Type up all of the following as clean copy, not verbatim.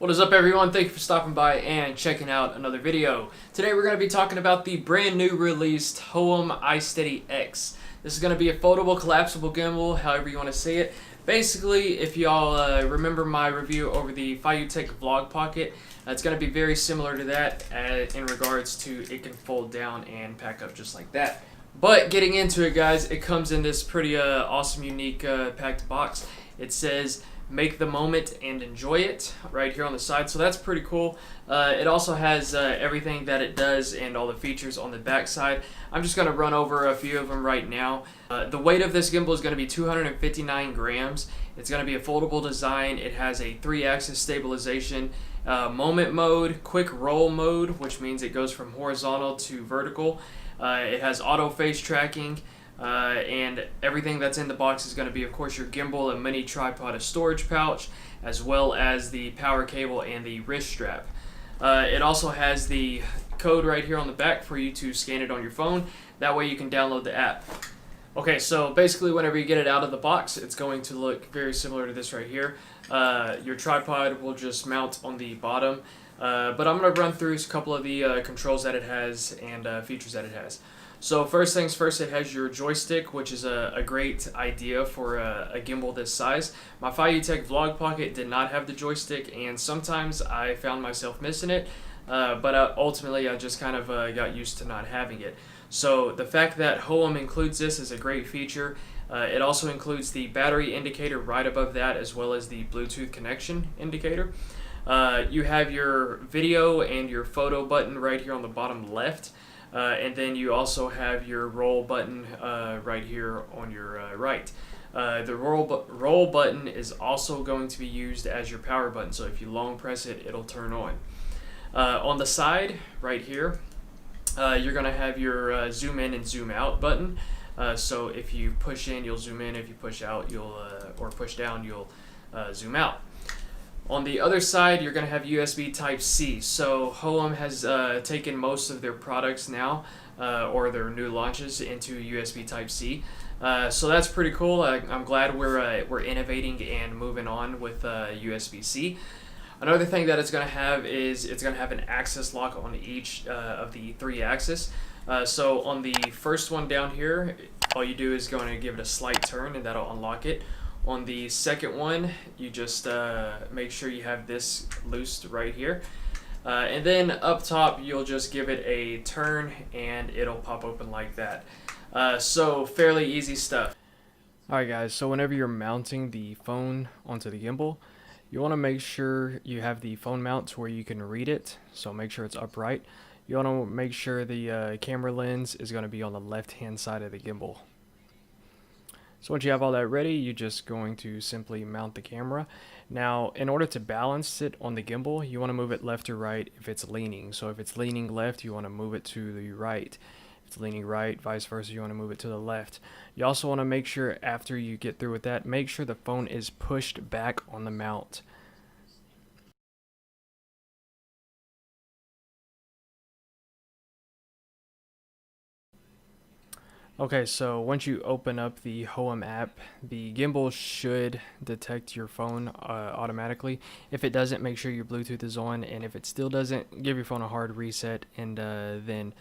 What is up, everyone? Thank you for stopping by and checking out another video. Today we're going to be talking about the brand new released Hohem iSteady X. This is going to be a foldable collapsible gimbal, however you want to say it. Basically, if y'all remember my review over the fAINY Vlog Pocket, it's going to be very similar to that in regards to it can fold down and pack up just like that. But getting into it, guys, it comes in this pretty awesome, unique packed box. It says, "Make the moment and enjoy it," right here on the side, so that's pretty cool. It also has everything that it does and all the features on the back side. I'm just going to run over a few of them right now. The weight of this gimbal is going to be 259 grams. It's going to be a foldable design. It has a 3-axis stabilization, moment mode, quick roll mode, which means it goes from horizontal to vertical. It has auto face tracking. And everything that's in the box is going to be, of course, your gimbal, a mini tripod, a storage pouch, as well as the power cable and the wrist strap. It also has the code right here on the back for you to scan it on your phone. That way you can download the app. Okay, so basically whenever you get it out of the box, it's going to look very similar to this right here. Your tripod will just mount on the bottom. But I'm going to run through a couple of the controls that it has and features that it has. So first things first, it has your joystick, which is a great idea for a gimbal this size. My fAINY Vlog Pocket did not have the joystick, and sometimes I found myself missing it, but ultimately I just kind of got used to not having it. So the fact that Hohem includes this is a great feature. It also includes the battery indicator right above that, as well as the Bluetooth connection indicator. You have your video and your photo button right here on the bottom left. And then you also have your roll button right here on your right. The roll button is also going to be used as your power button, so if you long press it, it'll turn on. On the side, right here, you're going to have your zoom in and zoom out button. So if you push in, you'll zoom in. If you push out, or push down, you'll zoom out. On the other side, you're going to have USB Type-C. So Hohem has taken most of their products now, or their new launches, into USB Type-C. So that's pretty cool. I'm glad we're innovating and moving on with USB-C. Another thing that it's going to have is it's going to have an access lock on each of the 3 axes. So on the first one down here, all you do is going to give it a slight turn and that'll unlock it. On the second one, you just make sure you have this loosed right here. And then up top, you'll just give it a turn and it'll pop open like that. So fairly easy stuff. Alright guys, so whenever you're mounting the phone onto the gimbal, you want to make sure you have the phone mount to where you can read it. So make sure it's upright. You want to make sure the camera lens is going to be on the left hand side of the gimbal. So once you have all that ready, you're just going to simply mount the camera. Now, in order to balance it on the gimbal, you want to move it left or right if it's leaning. So if it's leaning left, you want to move it to the right. If it's leaning right, vice versa, you want to move it to the left. You also want to make sure, after you get through with that, make sure the phone is pushed back on the mount. Okay, so once you open up the Hohem app, the gimbal should detect your phone automatically. If it doesn't, make sure your Bluetooth is on, and if it still doesn't, give your phone a hard reset and then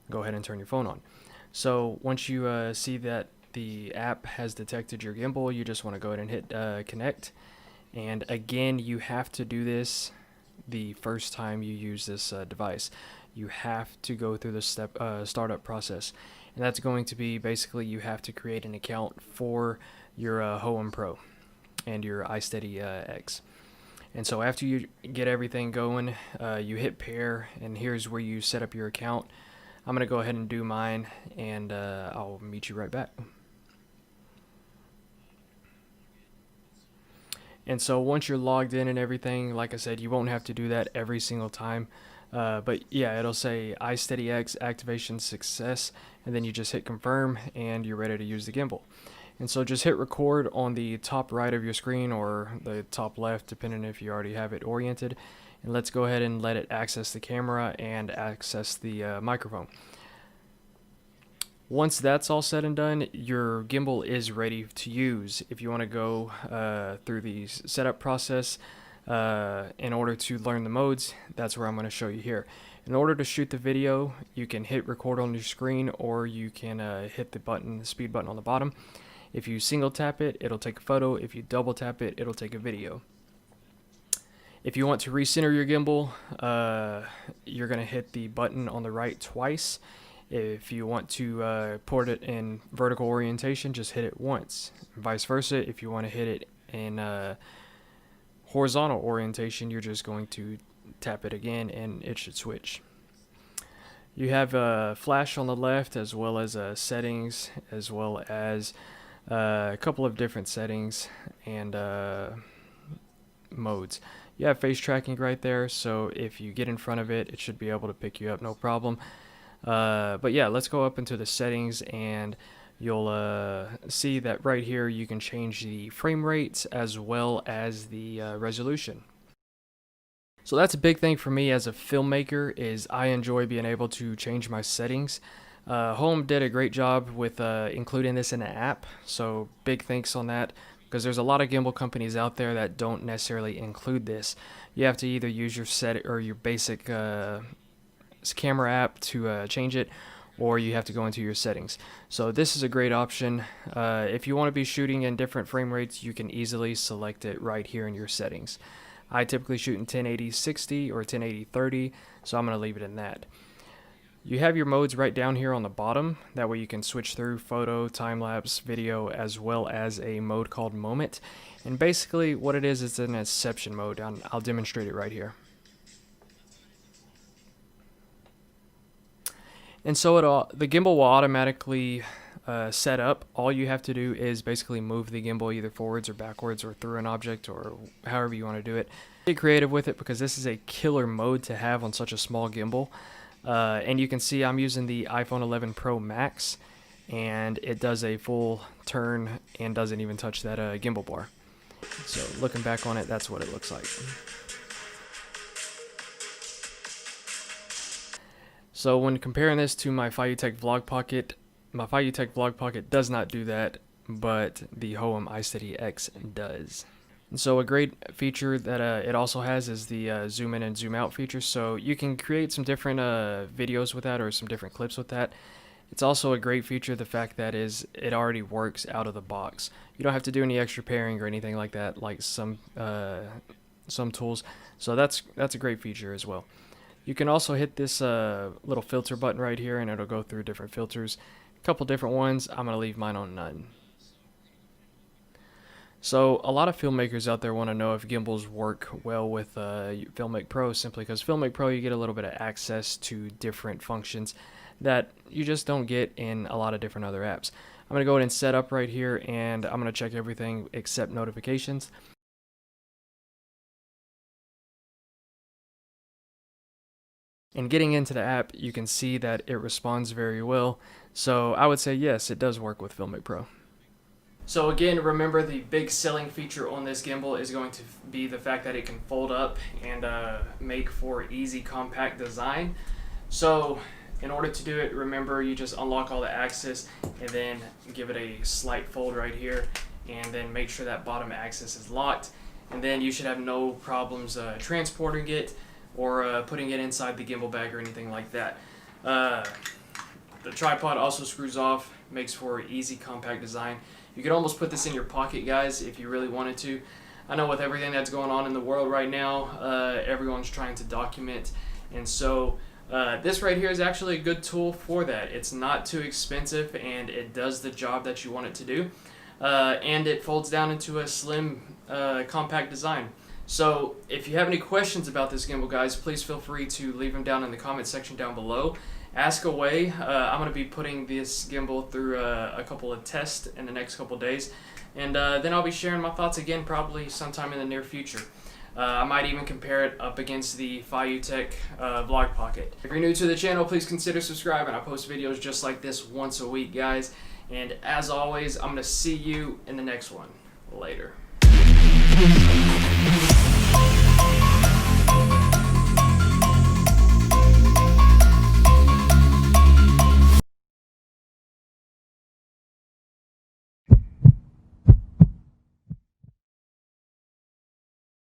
go ahead and turn your phone on. So once you see that the app has detected your gimbal, you just want to go ahead and hit connect. And again, you have to do this the first time you use this device. You have to go through the startup process. And that's going to be basically you have to create an account for your Hohem Pro and your iSteady X. And so after you get everything going, you hit pair, and here's where you set up your account. I'm going to go ahead and do mine, and I'll meet you right back. And so once you're logged in and everything, like I said, you won't have to do that every single time. But yeah, it'll say iSteady X activation success, and then you just hit confirm and you're ready to use the gimbal. And so just hit record on the top right of your screen or the top left, depending if you already have it oriented. And let's go ahead and let it access the camera and access the microphone. Once that's all said and done, your gimbal is ready to use. If you want to go through the setup process, in order to learn the modes, that's where I'm going to show you here. In order to shoot the video, you can hit record on your screen, or you can hit the speed button on the bottom. If you single tap it, it'll take a photo. If you double tap it, it'll take a video. If you want to recenter your gimbal, you're going to hit the button on the right twice. If you want to port it in vertical orientation, just hit it once. Vice versa, if you want to hit it in horizontal orientation, you're just going to tap it again and it should switch. You have a flash on the left, as well as settings, as well as a couple of different settings and modes. You have face tracking right there, so if you get in front of it, it should be able to pick you up no problem. But yeah, let's go up into the settings, and you'll see that right here you can change the frame rates as well as the resolution. So that's a big thing for me as a filmmaker, is I enjoy being able to change my settings. Hohem did a great job with including this in the app, so big thanks on that, because there's a lot of gimbal companies out there that don't necessarily include this. You have to either use your basic camera app to change it, or you have to go into your settings. So this is a great option. If you want to be shooting in different frame rates, you can easily select it right here in your settings. I typically shoot in 1080-60 or 1080-30, so I'm going to leave it in that. You have your modes right down here on the bottom. That way you can switch through photo, time-lapse, video, as well as a mode called moment. And basically what it is an inception mode. I'll demonstrate it right here. And so the gimbal will automatically set up. All you have to do is basically move the gimbal either forwards or backwards or through an object, or however you want to do it. Get creative with it, because this is a killer mode to have on such a small gimbal. And you can see I'm using the iPhone 11 Pro Max, and it does a full turn and doesn't even touch that gimbal bar. So looking back on it, that's what it looks like. So when comparing this to my fAINY Vlog Pocket, my fAINY Vlog Pocket does not do that, but the Hohem iSteady X does. And so a great feature that it also has is the zoom in and zoom out feature. So you can create some different videos with that, or some different clips with that. It's also a great feature, the fact that it already works out of the box. You don't have to do any extra pairing or anything like that, like some tools. So that's a great feature as well. You can also hit this little filter button right here, and it'll go through different filters. A couple different ones. I'm going to leave mine on none. So a lot of filmmakers out there want to know if gimbals work well with Filmic Pro, simply because Filmic Pro you get a little bit of access to different functions that you just don't get in a lot of different other apps. I'm going to go ahead and set up right here, and I'm going to check everything except notifications. And getting into the app, you can see that it responds very well. So I would say yes, it does work with Filmic Pro. So again, remember, the big selling feature on this gimbal is going to be the fact that it can fold up and make for easy compact design. So in order to do it, remember, you just unlock all the axis and then give it a slight fold right here, and then make sure that bottom axis is locked, and then you should have no problems transporting it or putting it inside the gimbal bag or anything like that. The tripod also screws off, makes for easy compact design. You could almost put this in your pocket, guys, if you really wanted to. I know with everything that's going on in the world right now, everyone's trying to document, and so this right here is actually a good tool for that. It's not too expensive, and it does the job that you want it to do, and it folds down into a slim, compact design. So if you have any questions about this gimbal, guys, please feel free to leave them down in the comment section down below. Ask away. I'm going to be putting this gimbal through a couple of tests in the next couple of days, and then I'll be sharing my thoughts again probably sometime in the near future. I might even compare it up against the fAINY Vlog Pocket. If you're new to the channel, please consider subscribing. I post videos just like this once a week, guys, and as always, I'm going to see you in the next one. Later.